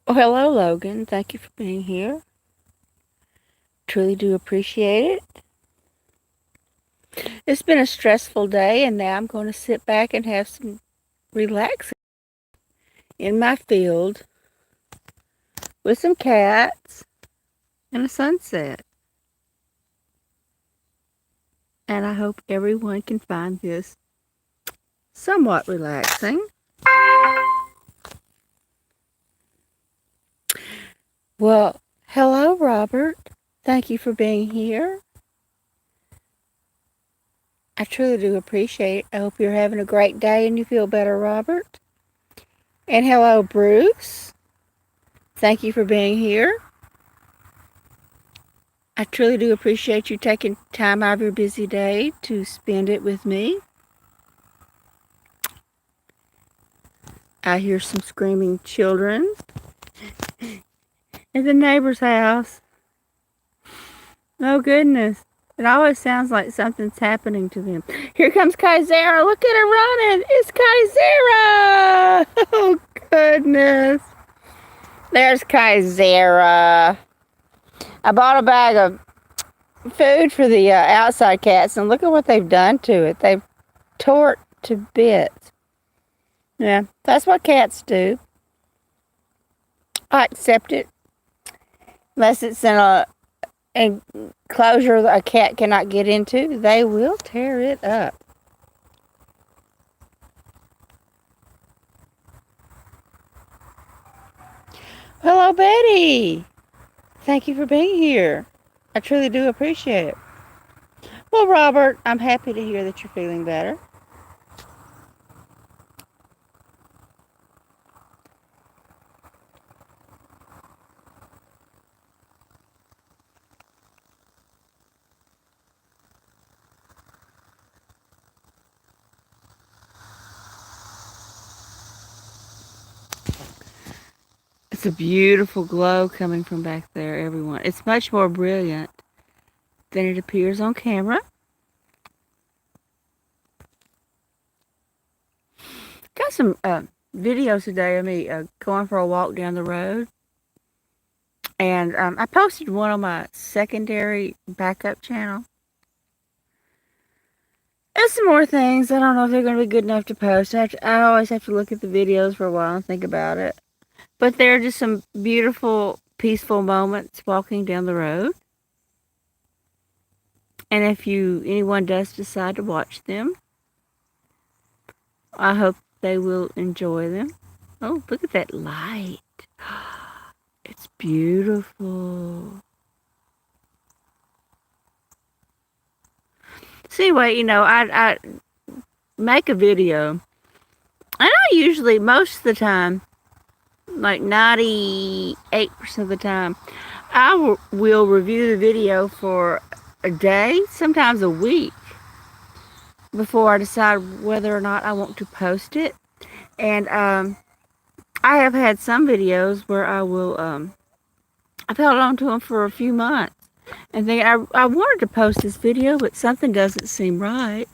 Well, hello, Logan. Thank you for being here. Truly do appreciate it. It's been a stressful day, and now I'm going to sit back and have some relaxing in my field with some cats and a sunset. And I hope everyone can find this somewhat relaxing. Well, hello, Robert. Thank you for being here. I truly do appreciate it. I hope you're having a great day and you feel better, Robert. And hello, Bruce. Thank you for being here. I truly do appreciate you taking time out of your busy day to spend it with me. I hear some screaming children in the neighbor's house. Oh, goodness. It always sounds like something's happening to them. Here comes Kaizera. Look at her running. It's Kaizera. Oh, goodness. There's Kaizera. I bought a bag of food for the outside cats, and look at what they've done to it. They've tore it to bits. Yeah, that's what cats do. I accept it. Unless it's in a enclosure a cat cannot get into, they will tear it up. Hello, Betty. Thank you for being here. I truly do appreciate it. Well, Robert, I'm happy to hear that you're feeling better. It's a beautiful glow coming from back there, everyone. It's much more brilliant than it appears on camera. Got some videos today of me going for a walk down the road. And I posted one on my secondary backup channel. And some more things. I don't know if they're going to be good enough to post. I always have to look at the videos for a while and think about it. But they're just some beautiful, peaceful moments walking down the road. And if anyone does decide to watch them, I hope they will enjoy them. Oh, look at that light. It's beautiful. So anyway, I make a video. And I usually, most of the time, like 98% of the time, I will review the video for a day, sometimes a week, before I decide whether or not I want to post it. And I have had some videos where I will, I've held on to them for a few months. And then I wanted to post this video, but something doesn't seem right.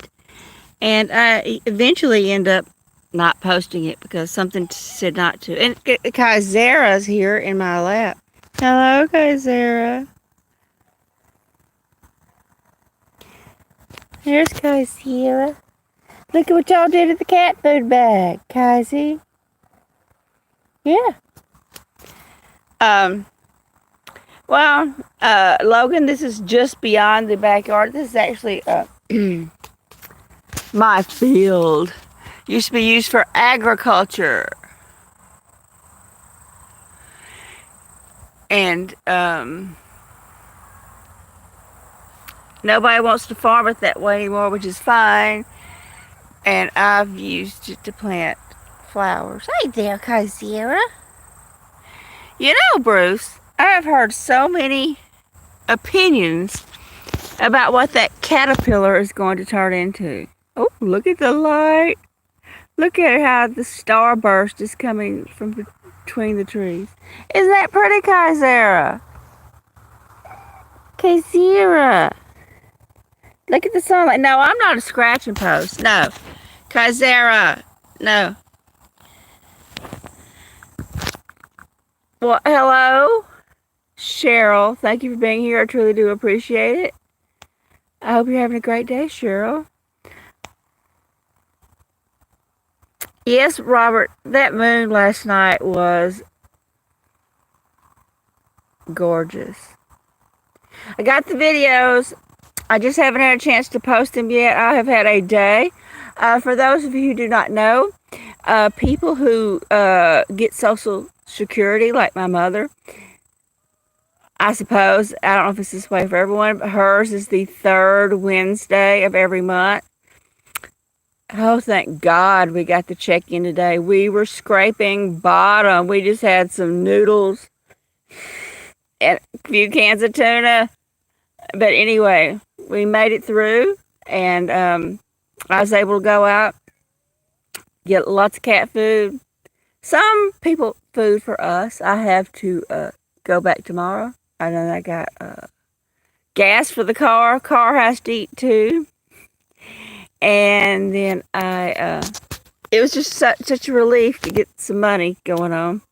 And I eventually end up not posting it because something said not to. And Kaizera's here in my lap. Hello, Kaizera. There's Kaizera. Look at what y'all did at the cat food bag, Kaizy. Yeah. Well, Logan, this is just beyond the backyard. This is actually my field. Used to be used for agriculture. And nobody wants to farm it that way anymore, which is fine. And I've used it to plant flowers. Hey there, Kaizera. You know, Bruce, I've heard so many opinions about what that caterpillar is going to turn into. Oh, look at the light. Look at how the starburst is coming from between the trees. Isn't that pretty, Kaizera? Kaizera. Look at the sunlight. No, I'm not a scratching post. No. Kaizera. No. Well, hello, Cheryl. Thank you for being here. I truly do appreciate it. I hope you're having a great day, Cheryl. Yes, Robert, that moon last night was gorgeous. I got the videos. I just haven't had a chance to post them yet. I have had a day. For those of you who do not know, people who get Social Security, like my mother, I suppose, I don't know if it's this way for everyone, but hers is the third Wednesday of every month. Oh, thank God we got the check in today. We were scraping bottom. We just had some noodles and a few cans of tuna. But anyway, we made it through, and I was able to go out, get lots of cat food. Some people food for us. I have to go back tomorrow. I know I got gas for the car. Car has to eat too. And then it was just such a relief to get some money going on.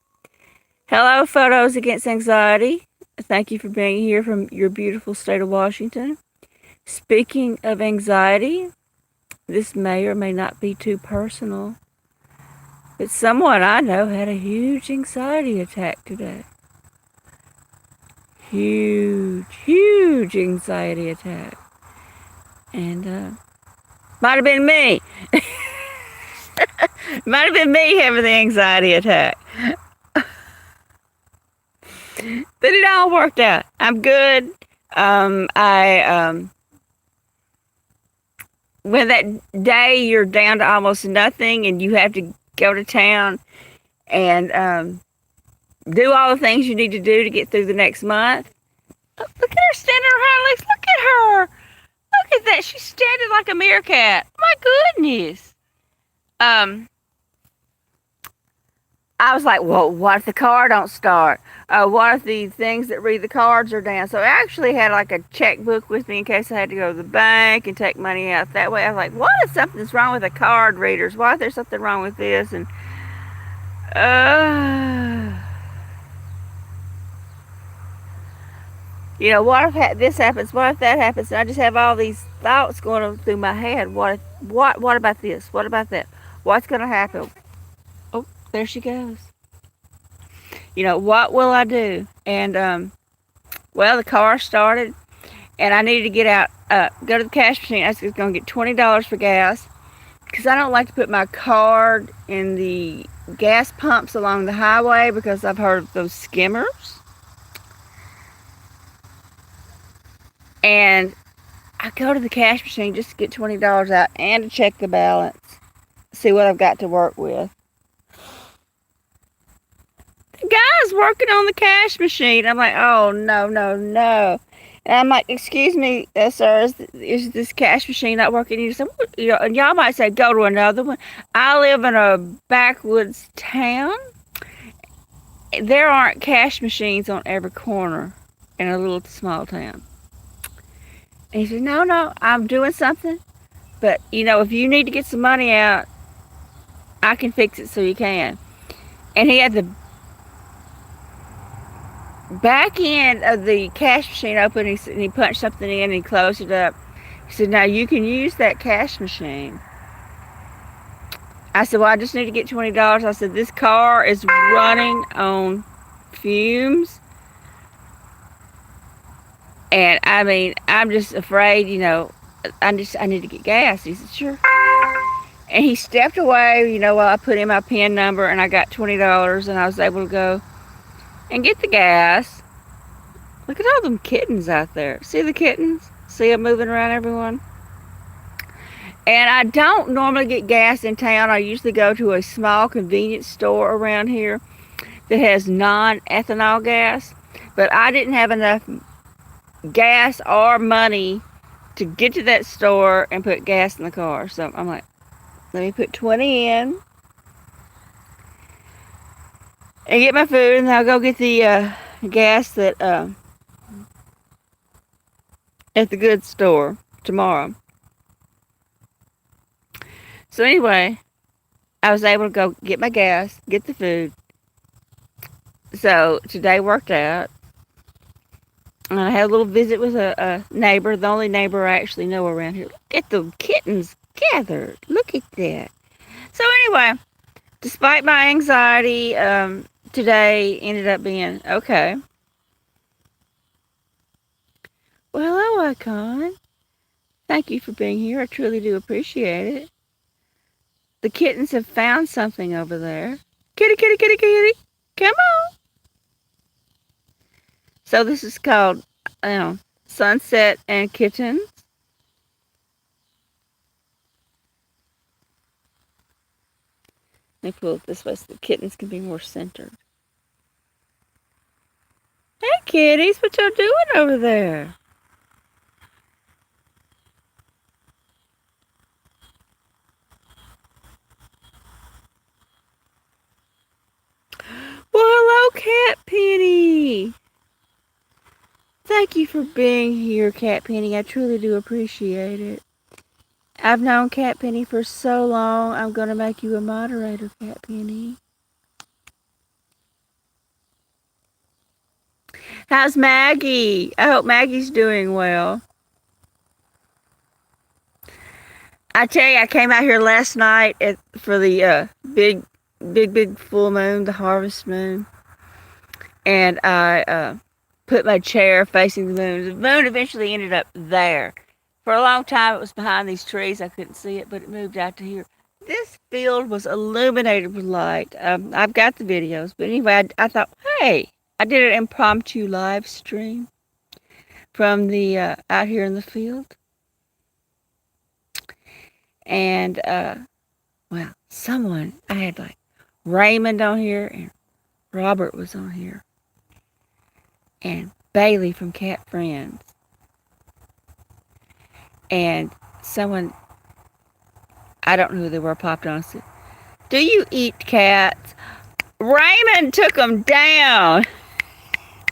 Hello, Photos Against Anxiety. Thank you for being here from your beautiful state of Washington. Speaking of anxiety, this may or may not be too personal, but someone I know had a huge anxiety attack today. Huge anxiety attack. And might have been me. Might have been me having the anxiety attack. But it all worked out. I'm good. When that day you're down to almost nothing and you have to go to town and do all the things you need to do to get through the next month. Look at her standing on her hind legs. Look at her. Look at that. She's standing like a meerkat. My goodness. I was like, well, what if the car don't start? What if the things that read the cards are down? So I actually had like a checkbook with me in case I had to go to the bank and take money out that way. I was like, what if something's wrong with the card readers? What if there's something wrong with this? And what if this happens? What if that happens? And I just have all these thoughts going through my head. What about this? What about that? What's going to happen? Oh, there she goes. What will I do? And well, the car started, and I needed to get out, go to the cash machine. I was going to get $20 for gas because I don't like to put my card in the gas pumps along the highway because I've heard of those skimmers. And I go to the cash machine just to get $20 out and to check the balance, see what I've got to work with. The guy's working on the cash machine. I'm like, oh, no. And I'm like, excuse me, sir, is this cash machine not working? And y'all might say, go to another one. I live in a backwoods town. There aren't cash machines on every corner in a little small town. And he said, no, I'm doing something. But, if you need to get some money out, I can fix it so you can. And he had the back end of the cash machine open, and he punched something in and he closed it up. He said, now you can use that cash machine. I said, well, I just need to get $20. I said, this car is running on fumes. And I mean, I'm just afraid, I need to get gas. He said, sure. And he stepped away, while I put in my PIN number and I got $20 and I was able to go and get the gas. Look at all them kittens out there. See the kittens? See them moving around, everyone? And I don't normally get gas in town. I usually go to a small convenience store around here that has non-ethanol gas. But I didn't have enough gas or money to get to that store and put gas in the car. So I'm like, let me put 20 in and get my food, and then I'll go get the gas that at the goods store tomorrow. So anyway, I was able to go get my gas, get the food, So today worked out. And I had a little visit with a neighbor, the only neighbor I actually know around here. Look at the kittens gathered. Look at that. So anyway, despite my anxiety, today ended up being okay. Well, hello, Icon. Thank you for being here. I truly do appreciate it. The kittens have found something over there. Kitty, kitty, kitty, kitty. Come on. So this is called Sunset and Kittens. Let me pull it this way so the kittens can be more centered. Hey, kitties, what y'all doing over there? Well, hello, Cat Penny. Thank you for being here, Cat Penny. I truly do appreciate it. I've known Cat Penny for so long, I'm going to make you a moderator, Cat Penny. How's Maggie? I hope Maggie's doing well. I tell you, I came out here last night for the big full moon, the harvest moon. And I put my chair facing the moon. The moon eventually ended up there. For a long time, it was behind these trees. I couldn't see it, but it moved out to here. This field was illuminated with light. I've got the videos, but anyway, I thought, hey, I did an impromptu live stream from the out here in the field. And, well, I had like Raymond on here, and Robert was on here, and Bailey from Cat Friends. And someone, I don't know who they were, popped on and said, do you eat cats? Raymond took them down.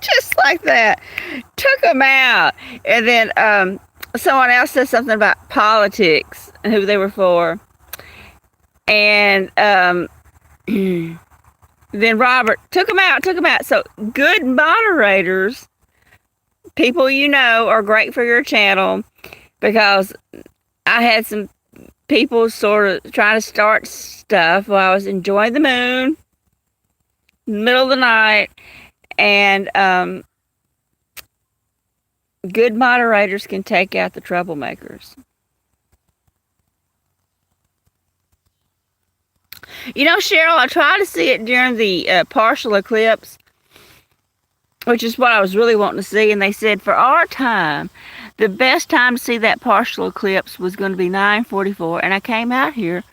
Just like that. Took them out. And then someone else said something about politics and who they were for. And then Robert took them out. So good moderators, people you know, are great for your channel, because I had some people sort of trying to start stuff while I was enjoying the moon, middle of the night, and good moderators can take out the troublemakers. You know, Cheryl, I tried to see it during the partial eclipse, which is what I was really wanting to see, and they said for our time, the best time to see that partial eclipse was going to be 9:44, and I came out here,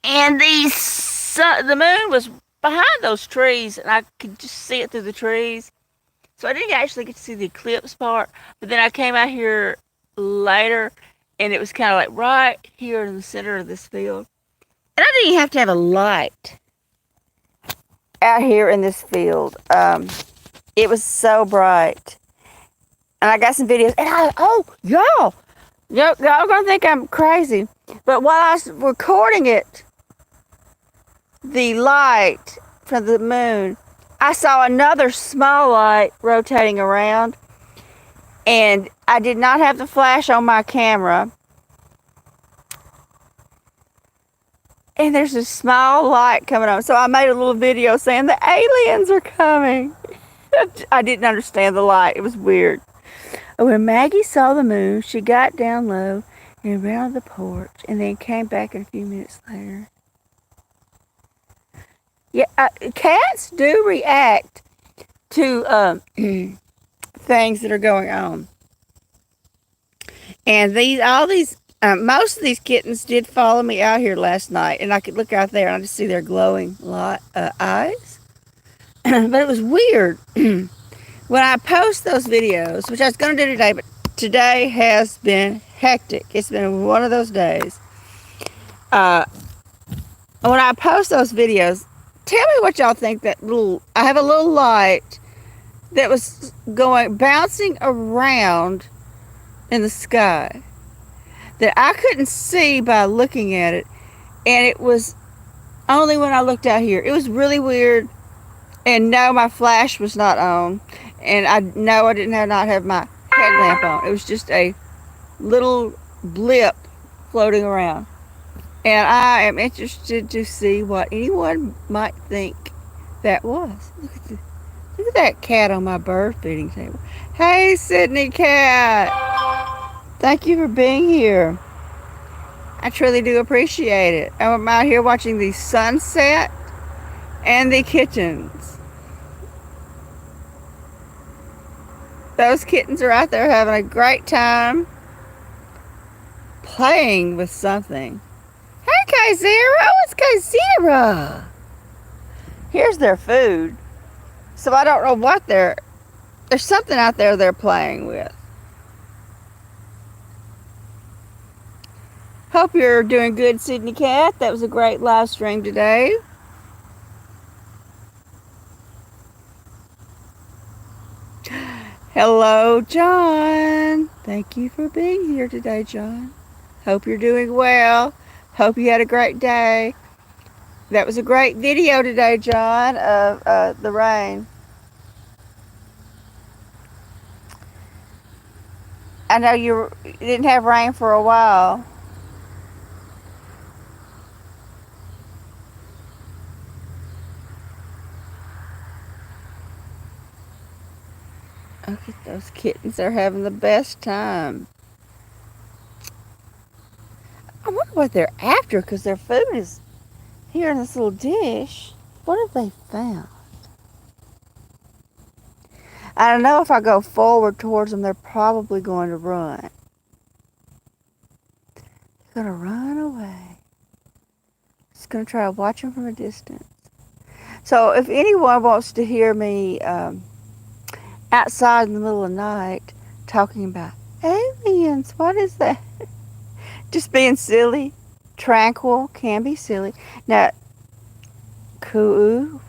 and the moon was behind those trees, and I could just see it through the trees. So I didn't actually get to see the eclipse part, but then I came out here later, and it was kind of like right here in the center of this field. And I didn't even have to have a light out here in this field. It was so bright. And I got some videos. And y'all gonna think I'm crazy. But while I was recording it, the light from the moon, I saw another small light rotating around. And I did not have the flash on my camera. And there's a small light coming on. So I made a little video saying the aliens are coming. I didn't understand the light. It was weird. When Maggie saw the moon, she got down low and ran on the porch, and then came back a few minutes later. Yeah, cats do react to things that are going on. And most of these kittens did follow me out here last night, and I could look out there and I just see their glowing eyes. But it was weird. When I post those videos, which I was going to do today, but today has been hectic. It's been one of those days. When I post those videos, tell me what y'all think. I have a little light that was bouncing around in the sky that I couldn't see by looking at it. And it was only when I looked out here. It was really weird. And no, my flash was not on. And I know I didn't not have my headlamp on. It was just a little blip floating around. And I am interested to see what anyone might think that was. Look at that cat on my bird feeding table. Hey, Sydney Cat. Thank you for being here. I truly do appreciate it. I'm out here watching the sunset and the kittens. Those kittens are out there having a great time playing with something. Hey, Kaizera! It's Kaizera! Here's their food. So I don't know what there's something out there they're playing with. Hope you're doing good, Sydney Cat. That was a great live stream today. Hello, John. Thank you for being here today, John. Hope you're doing well. Hope you had a great day. That was a great video today, John, of the rain. I know you didn't have rain for a while. Look at those kittens. They're having the best time. I wonder what they're after because their food is here in this little dish. What have they found? I don't know if I go forward towards them, they're probably going to run. They're going to run away. Just going to try to watch them from a distance. So if anyone wants to hear me outside in the middle of the night talking about aliens, what is that? Just being silly. Tranquil can be silly. Now, Kuu,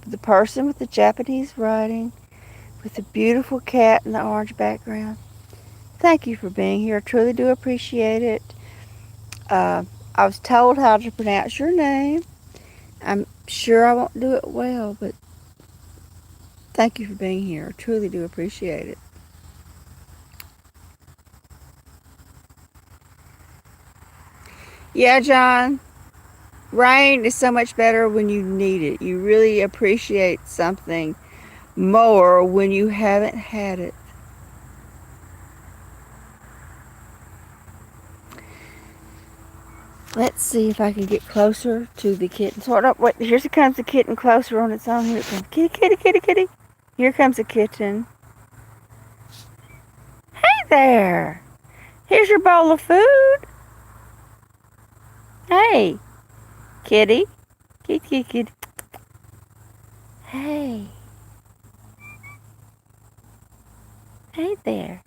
the person with the Japanese writing, with the beautiful cat in the orange background. Thank you for being here. I truly do appreciate it. I was told how to pronounce your name. I'm sure I won't do it well, but thank you for being here. I truly do appreciate it. Yeah, John, rain is so much better when you need it. You really appreciate something more when you haven't had it. Let's see if I can get closer to the kitten. Sort of. Wait, here comes the kitten closer on its own. Here it comes. Kitty, kitty, kitty, kitty. Here comes the kitten. Hey there. Here's your bowl of food. Hey, kitty. Kitty, kitty, kitty. Hey. Hey there.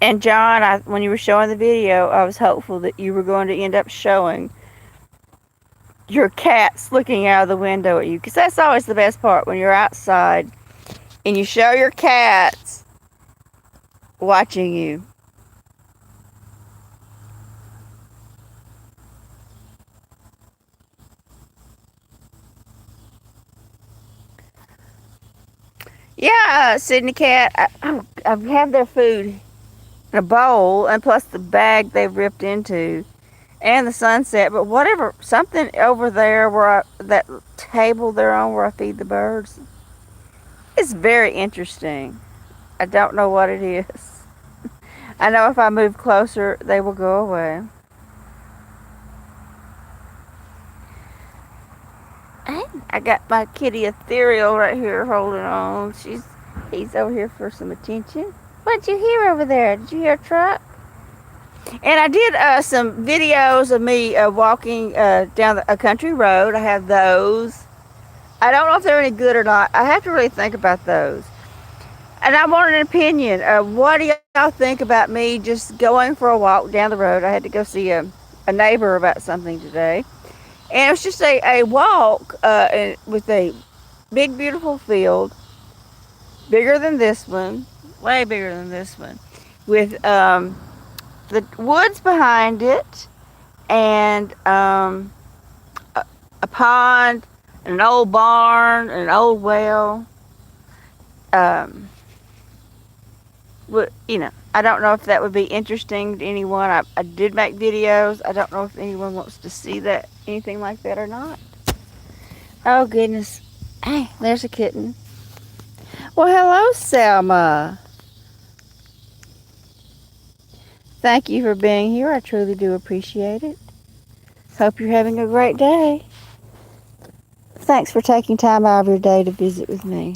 And John, when you were showing the video, I was hopeful that you were going to end up showing your cats looking out of the window at you. Because that's always the best part when you're outside and you show your cats watching you. Yeah, Sydney Cat, I have their food in a bowl, and plus the bag they've ripped into, and the sunset. But whatever, something over there where that table they're on where I feed the birds, it's very interesting. I don't know what it is. I know if I move closer, they will go away. I got my kitty Ethereal right here holding on. He's over here for some attention. What'd you hear over there? Did you hear a truck? And I did some videos of me walking down a country road. I have those. I don't know if they're any good or not. I have to really think about those. And I want an opinion. What do y'all think about me just going for a walk down the road? I had to go see a neighbor about something today. And it was just a walk with a big, beautiful field, bigger than this one, way bigger than this one, with the woods behind it, and a pond, and an old barn, and an old well. I don't know if that would be interesting to anyone. I did make videos. I don't know if anyone wants to see that, anything like that or not. Oh, goodness. Hey, there's a kitten. Well, hello, Selma. Thank you for being here. I truly do appreciate it. Hope you're having a great day. Thanks for taking time out of your day to visit with me.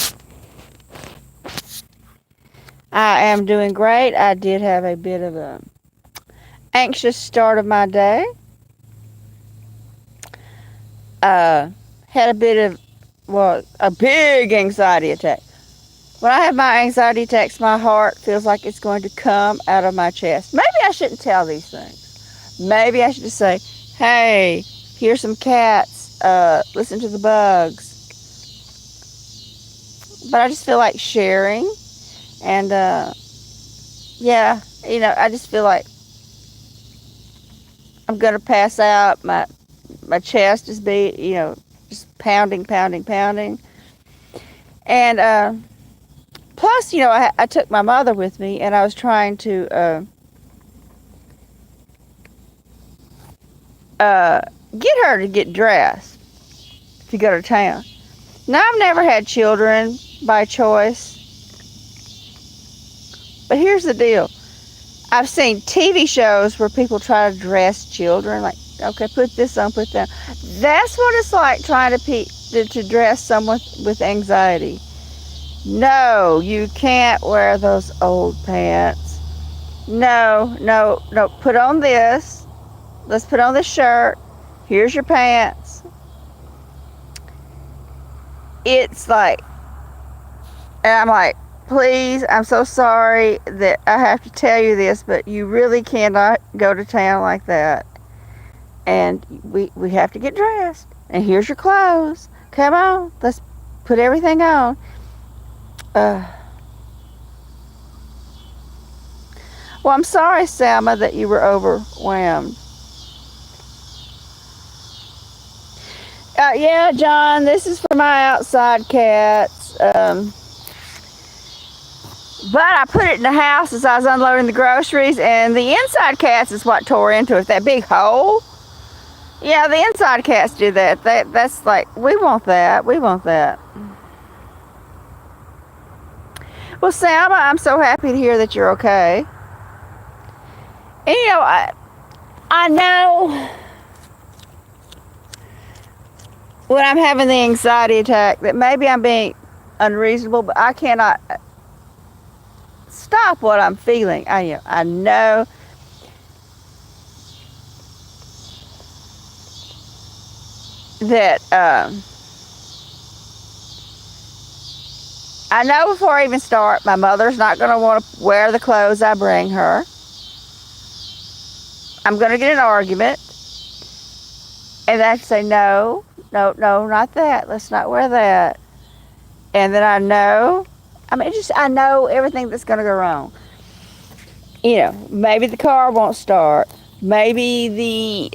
I am doing great. I did have a bit of a anxious start of my day. Had a bit of, a big anxiety attack. When I have my anxiety attacks, my heart feels like it's going to come out of my chest. Maybe I shouldn't tell these things. Maybe I should just say, hey, here's some cats. Listen to the bugs. But I just feel like sharing. And, yeah, I just feel like I'm going to pass out. My chest is just pounding. And, plus, I took my mother with me, and I was trying to get her to get dressed to go to town. Now, I've never had children by choice, but here's the deal. I've seen TV shows where people try to dress children, like, okay, put this on, put that on. That's what it's like trying to dress someone with anxiety. No, you can't wear those old pants. No. Put on this. Let's put on this shirt. Here's your pants. It's like, and I'm like, please, I'm so sorry that I have to tell you this, but you really cannot go to town like that. And we have to get dressed. And here's your clothes. Come on, let's put everything on. Well, I'm sorry, Selma, that you were overwhelmed. Yeah, John, this is for my outside cats. But I put it in the house as I was unloading the groceries, and the inside cats is what tore into it. That big hole. Yeah, the inside cats do that. That's like, we want that. Well, Selma, I'm so happy to hear that you're okay. And I know when I'm having the anxiety attack that maybe I'm being unreasonable, but I cannot stop what I'm feeling. I know that I know before I even start, my mother's not going to want to wear the clothes I bring her. I'm going to get an argument. And I have to say, no, not that. Let's not wear that. And then I know everything that's going to go wrong. Maybe the car won't start. Maybe the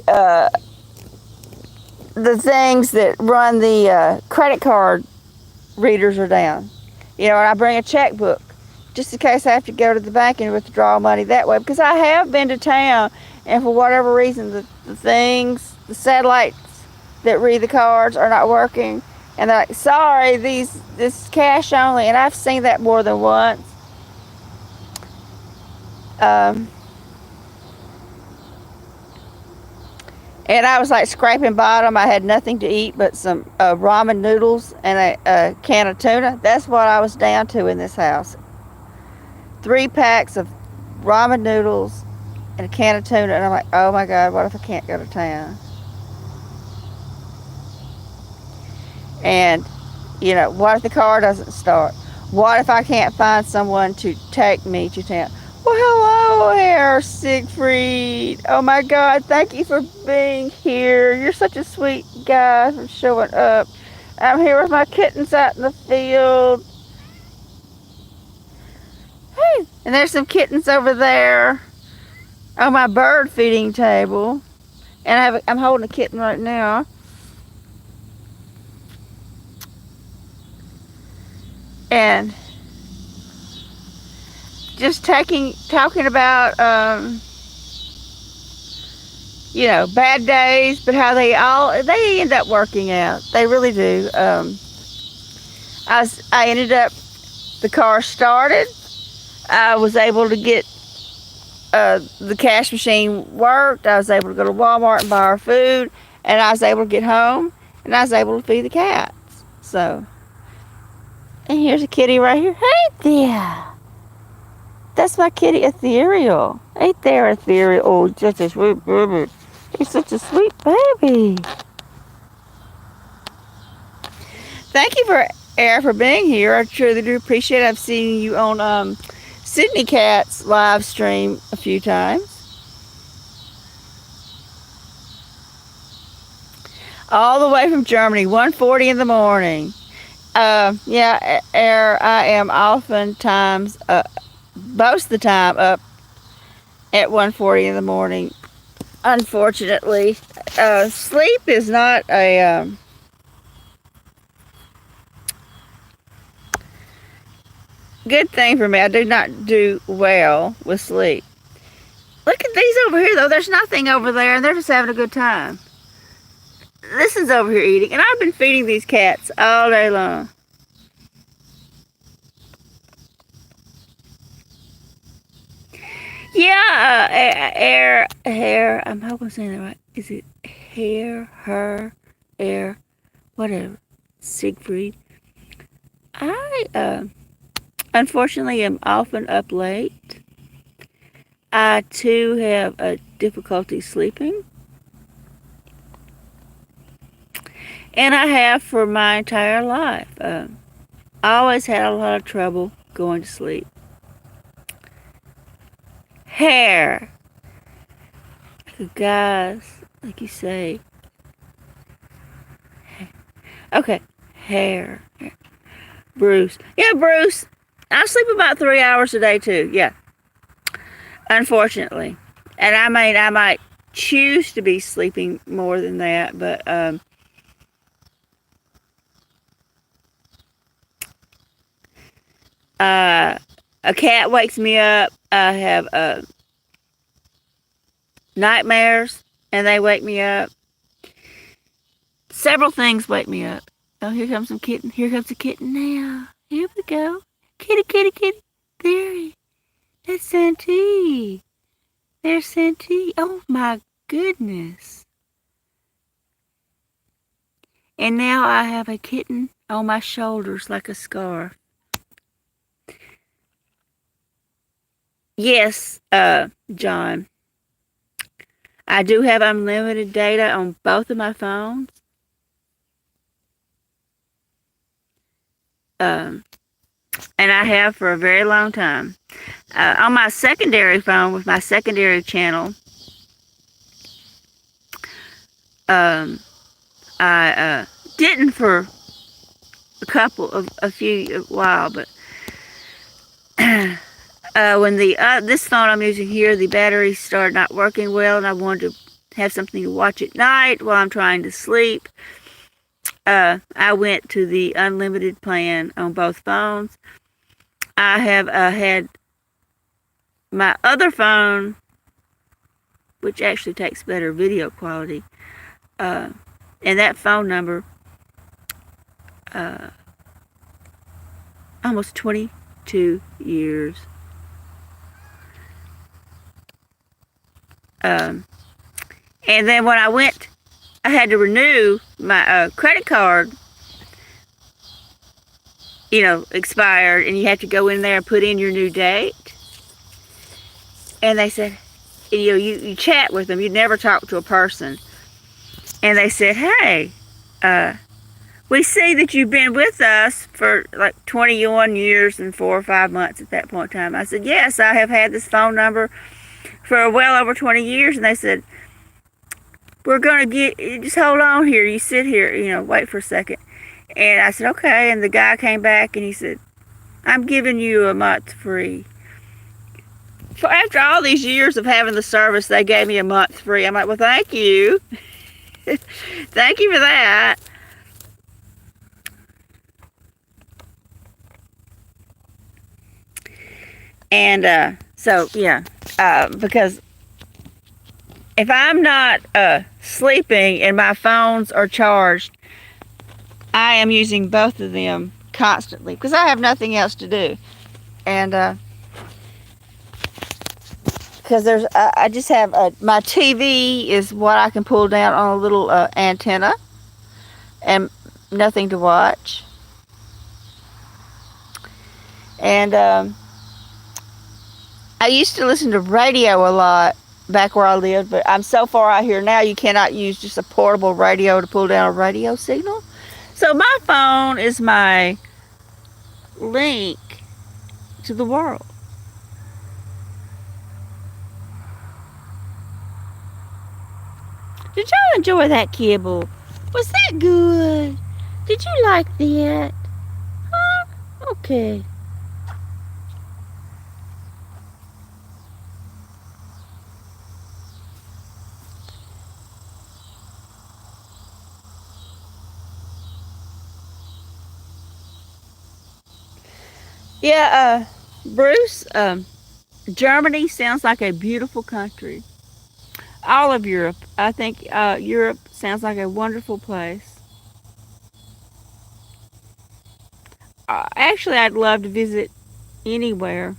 things that run the credit card readers are down. And I bring a checkbook just in case I have to go to the bank and withdraw money that way. Because I have been to town, and for whatever reason, the satellites that read the cards are not working. And they're like, sorry, this is cash only. And I've seen that more than once. And I was like scraping bottom. I had nothing to eat but some ramen noodles and a can of tuna. That's what I was down to in this house. 3 packs of ramen noodles and a can of tuna. And I'm like, oh my God, what if I can't go to town? And, what if the car doesn't start? What if I can't find someone to take me to town? Well, hello, Herr Siegfried. Oh my God, thank you for being here. You're such a sweet guy for showing up. I'm here with my kittens out in the field. Hey, and there's some kittens over there. on my bird feeding table, and I'm holding a kitten right now. And just talking about bad days, but how they end up working out. They really do. I ended up, the car started. I was able to get the cash machine worked. I was able to go to Walmart and buy our food, and I was able to get home, and I was able to feed the cats. So, and here's a kitty right here. Hey there. That's my kitty, Ethereal. Ain't there, Ethereal? Oh, just a sweet baby. He's such a sweet baby. Thank you for being here. I truly do appreciate it. I've seen you on Sydney Cat's live stream a few times. All the way from Germany, 1:40 in the morning. Yeah, I am oftentimes, most of the time, up at 1:40 in the morning. Unfortunately, sleep is not a good thing for me. I do not do well with sleep. Look at these over here, though. There's nothing over there, and they're just having a good time. This is over here eating, and I've been feeding these cats all day long. Yeah, hair. I'm hoping I'm saying that right. Is it air, whatever? Siegfried. I unfortunately am often up late. I too have a difficulty sleeping, and I have for my entire life. I always had a lot of trouble going to sleep. Hair. Guys, like you say. Okay, hair. Bruce. Yeah, Bruce. I sleep about 3 hours a day too. Yeah. Unfortunately. And I might choose to be sleeping more than that, but a cat wakes me up. I have nightmares, and they wake me up. Several things wake me up. Oh, here comes some kitten. Here comes a kitten now. Here we go. Kitty, kitty, kitty. There he. That's Santee. There's Santee. Oh my goodness. And now I have a kitten on my shoulders like a scarf. Yes, John. I do have unlimited data on both of my phones. And I have for a very long time. On my secondary phone with my secondary channel, I didn't for a while, but when this phone I'm using here, the battery started not working well, and I wanted to have something to watch at night while I'm trying to sleep. I went to the unlimited plan on both phones. I have had my other phone, which actually takes better video quality, and that phone number, almost 22 years. And then when I had to renew my credit card, expired, and you have to go in there and put in your new date. And they said, you chat with them, you never talk to a person. And they said, hey, we see that you've been with us for like 21 years and 4 or 5 months at that point in time. I said, yes, I have had this phone number for well over 20 years. And they said, we're going to just hold on here. You sit here, wait for a second. And I said, okay. And the guy came back and he said, I'm giving you a month free. For after all these years of having the service, they gave me a month free. I'm like, well, thank you. Thank you for that. And so, yeah, because if I'm not sleeping and my phones are charged, I am using both of them constantly because I have nothing else to do. And because I just have my TV is what I can pull down on a little antenna and nothing to watch. And I used to listen to radio a lot back where I lived, but I'm so far out here now you cannot use just a portable radio to pull down a radio signal. So my phone is my link to the world. Did y'all enjoy that kibble? Was that good? Did you like that? Huh? Okay. Yeah, Bruce, Germany sounds like a beautiful country. All of Europe. I think Europe sounds like a wonderful place. Actually, I'd love to visit anywhere.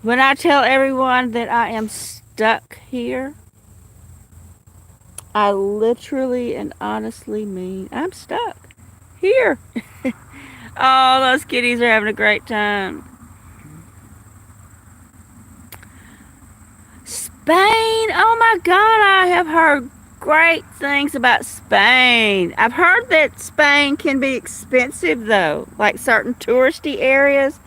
When I tell everyone that I am stuck here, I literally and honestly mean I'm stuck here. Oh, those kitties are having a great time. Spain. Oh my God, I have heard great things about Spain. I've heard that Spain can be expensive though. Like certain touristy areas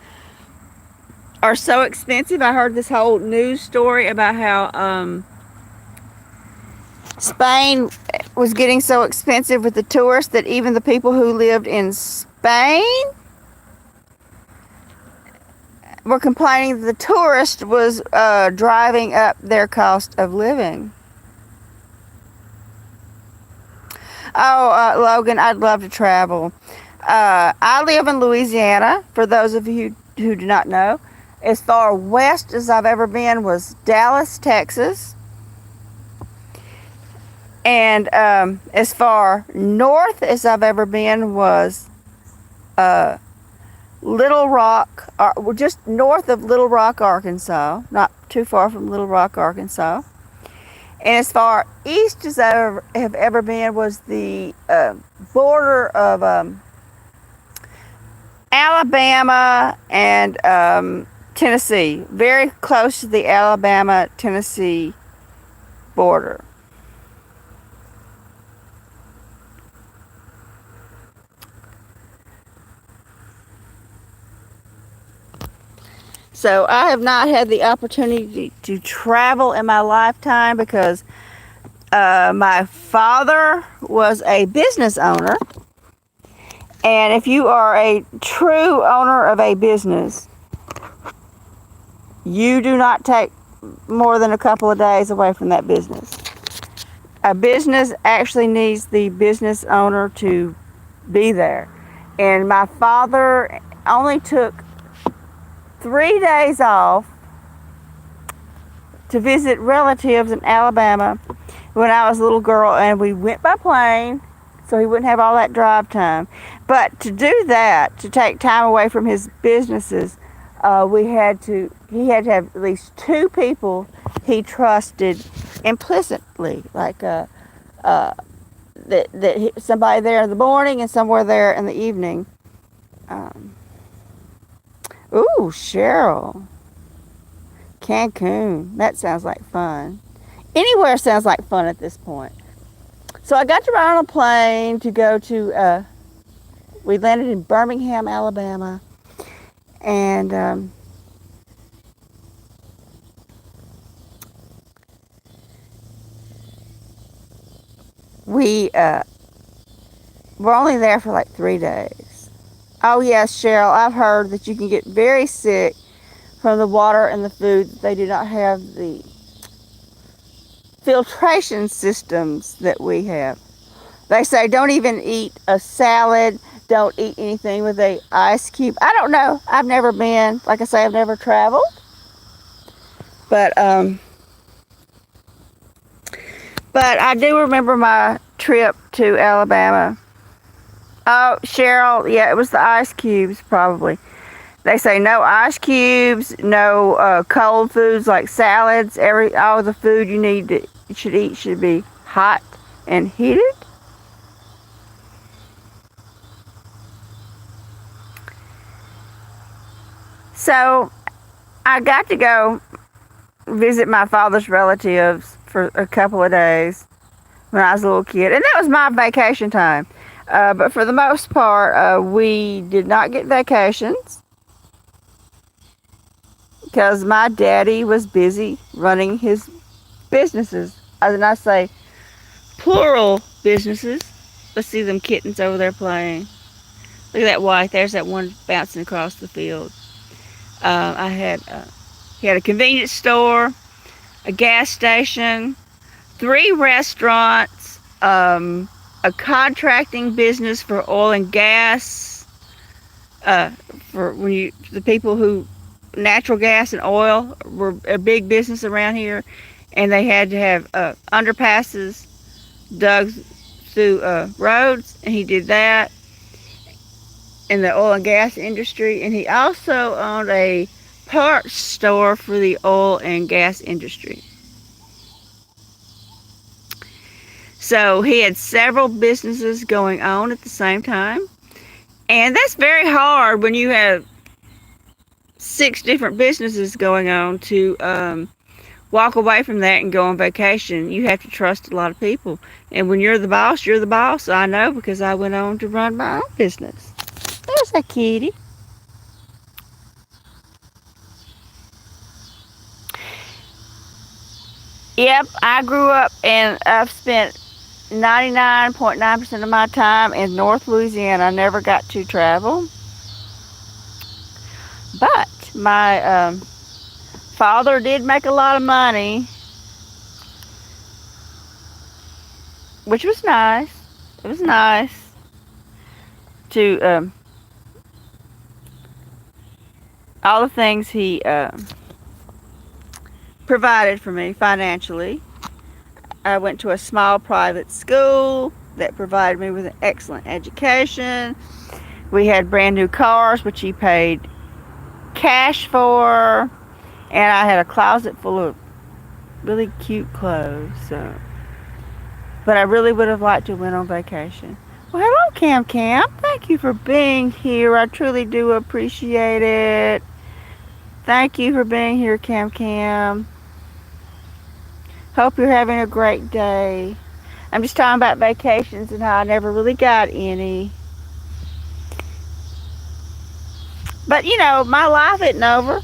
are so expensive. I heard this whole news story about how Spain was getting so expensive with the tourists that even the people who lived in Spain were complaining that the tourist was driving up their cost of living. Oh, Logan, I'd love to travel. I live in Louisiana, for those of you who do not know. As far west as I've ever been was Dallas, Texas. And as far north as I've ever been was Little Rock, just north of Little Rock, Arkansas. Not too far from Little Rock, Arkansas. And as far east as I have ever been was the border of Alabama and Tennessee. Very close to the Alabama-Tennessee border. So I have not had the opportunity to travel in my lifetime because my father was a business owner. And if you are a true owner of a business, you do not take more than a couple of days away from that business. A business actually needs the business owner to be there. And my father only took 3 days off to visit relatives in Alabama when I was a little girl, and we went by plane so he wouldn't have all that drive time. But to do that, to take time away from his businesses, he had to have at least 2 people he trusted implicitly, like somebody there in the morning and somewhere there in the evening. Ooh, Cheryl. Cancun. That sounds like fun. Anywhere sounds like fun at this point. So I got to ride on a plane to go to, we landed in Birmingham, Alabama. And we were only there for like 3 days. Oh yes, Cheryl, I've heard that you can get very sick from the water and the food. They do not have the filtration systems that we have. They say don't even eat a salad, don't eat anything with a ice cube. I don't know. I've never been. Like I say, I've never traveled. But but I do remember my trip to Alabama. Oh, Cheryl, yeah, it was the ice cubes probably. They say no ice cubes, no cold foods like salads. All the food you should eat should be hot and heated. So I got to go visit my father's relatives for a couple of days when I was a little kid, and that was my vacation time. But for the most part, we did not get vacations because my daddy was busy running his businesses. And I say plural businesses. Let's see them kittens over there playing. Look at that white. There's that one bouncing across the field. He had a convenience store, a gas station, 3 restaurants, a contracting business for oil and gas, for the people who natural gas and oil were a big business around here, and they had to have underpasses dug through roads, and he did that in the oil and gas industry. And he also owned a parts store for the oil and gas industry. So he had several businesses going on at the same time. And that's very hard when you have 6 different businesses going on to walk away from that and go on vacation. You have to trust a lot of people. And when you're the boss, you're the boss. I know because I went on to run my own business. There's that kitty. Yep, I grew up and I've spent 99.9% of my time in North Louisiana. I never got to travel. But my father did make a lot of money, which was nice. It was nice to all the things he provided for me financially. I went to a small private school that provided me with an excellent education. We had brand new cars, which he paid cash for, and I had a closet full of really cute clothes. But I really would have liked to have went on vacation. Well, hello, Cam Cam. Thank you for being here. I truly do appreciate it. Thank you for being here, Cam Cam. Hope you're having a great day. I'm just talking about vacations and how I never really got any. But, you know, my life isn't over.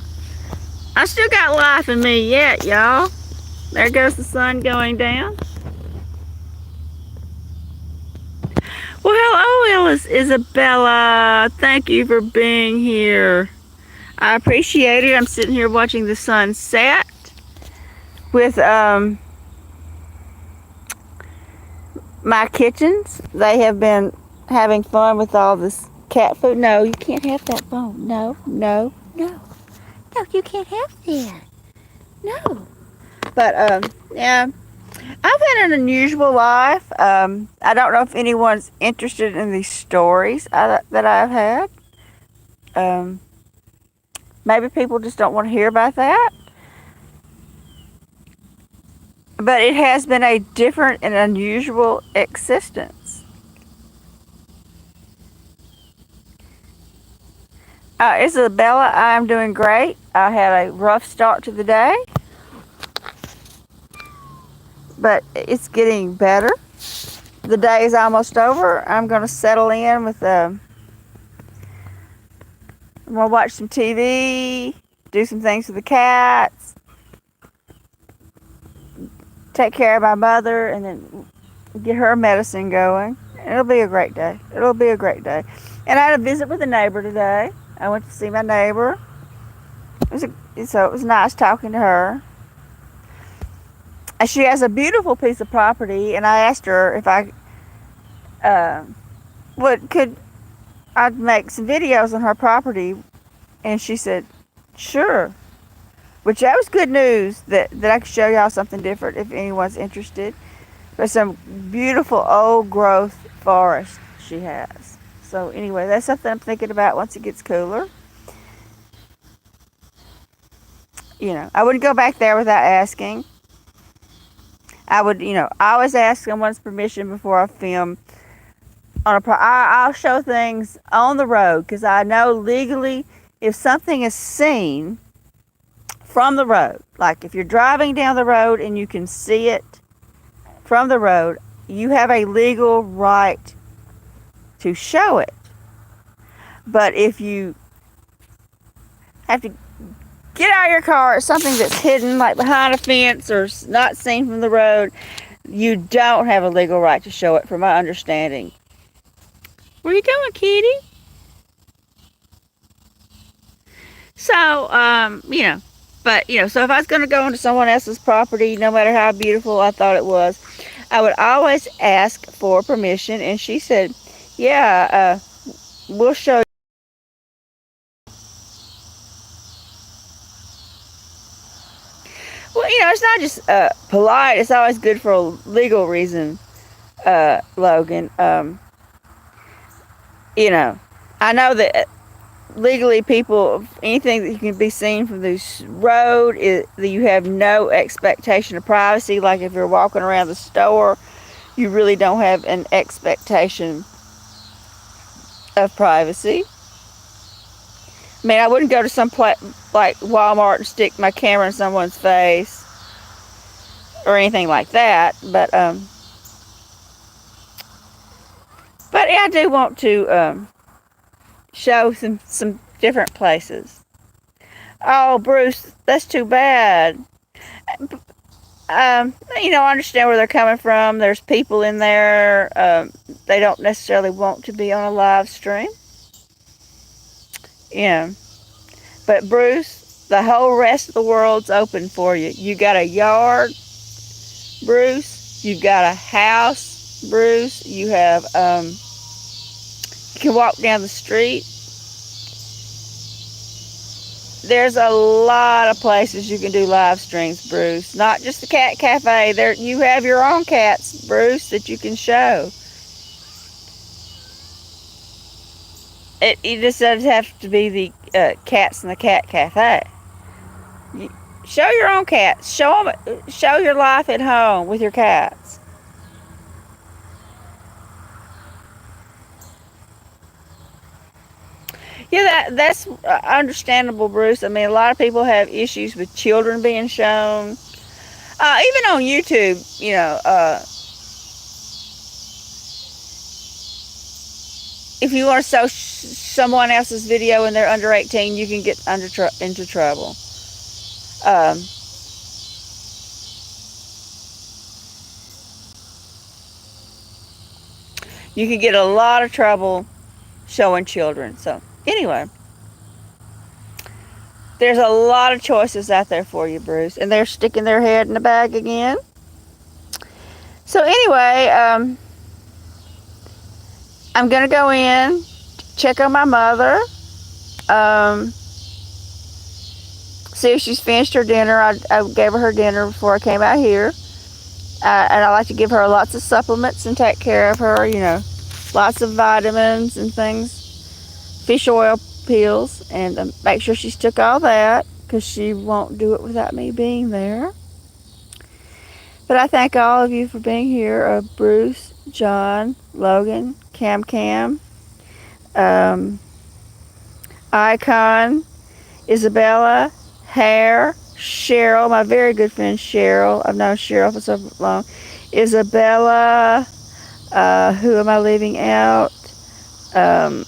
I still got life in me yet, y'all. There goes the sun going down. Well, hello, Isabella. Thank you for being here. I appreciate it. I'm sitting here watching the sun set with my kittens. They have been having fun with all this cat food. No, you can't have that bone. No, no, no. No, you can't have that. No. But, yeah. I've had an unusual life. I don't know if anyone's interested in these stories that I've had. Maybe people just don't want to hear about that. But it has been a different and unusual existence. Isabella, I'm doing great. I had a rough start to the day, but it's getting better. The day is almost over. I'm going to settle in with I'm going to watch some TV, do some things with the cats, take care of my mother, and then get her medicine going. It'll be a great day. It'll be a great day. And I had a visit with a neighbor today. I went to see my neighbor. So it was nice talking to her. And she has a beautiful piece of property, and I asked her if uh, could I'd make some videos on her property, and she said, sure. Which that was good news that I could show y'all something different if anyone's interested. There's some beautiful old growth forest she has. So anyway, that's something I'm thinking about once it gets cooler. I wouldn't go back there without asking. I would, I always ask someone's permission before I film on I'll show things on the road because I know legally if something is seen from the road, like if you're driving down the road and you can see it from the road, you have a legal right to show it. But if you have to get out of your car at something that's hidden, like behind a fence or not seen from the road, you don't have a legal right to show it, from my understanding. Where you going, kitty? So, so if I was going to go into someone else's property, no matter how beautiful I thought it was, I would always ask for permission. And she said, yeah, we'll show you. Well, it's not just polite. It's always good for a legal reason, Logan. I know that legally anything that can be seen from this road is that you have no expectation of privacy. Like if you're walking around the store, you really don't have an expectation of privacy. I mean, I wouldn't go to some place like Walmart and stick my camera in someone's face or anything like that, but yeah, I do want to show some different places. Oh, Bruce, that's too bad. I understand where they're coming from. There's people in there. They don't necessarily want to be on a live stream. But Bruce, the whole rest of the world's open for you. You got a yard, Bruce. You've got a house, Bruce. You have, you can walk down the street. There's a lot of places you can do live streams, Bruce. Not just the cat cafe. You have your own cats, Bruce, that you can show. It just doesn't have to be the cats in the cat cafe. Show your own cats. Show your life at home with your cats. Yeah, that's understandable, Bruce. I mean, a lot of people have issues with children being shown. Even on YouTube, if you want to show someone else's video and they're under 18, you can get into trouble. You can get a lot of trouble showing children. So anyway, there's a lot of choices out there for you, Bruce. And they're sticking their head in the bag again. So anyway, I'm going to go in, check on my mother, see if she's finished her dinner. I gave her dinner before I came out here. And I like to give her lots of supplements and take care of her, lots of vitamins and things, fish oil pills, and make sure she's took all that because she won't do it without me being there. But I thank all of you for being here, Bruce, John, Logan, Cam, Icon, Isabella, Hare, Cheryl, my very good friend Cheryl. I've known Cheryl for so long. Isabella, who am I leaving out? I'm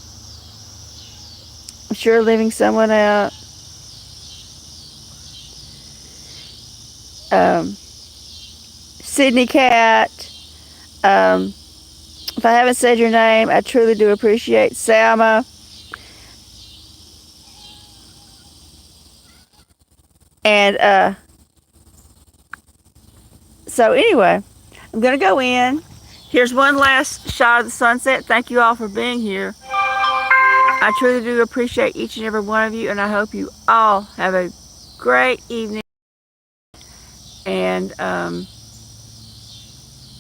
sure leaving someone out. Sydney Cat. If if I haven't said your name, I truly do appreciate Salma. And so anyway, I'm going to go in. Here's one last shot of the sunset. Thank you all for being here. I truly do appreciate each and every one of you, and I hope you all have a great evening. And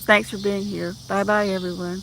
thanks for being here. Bye-bye, everyone.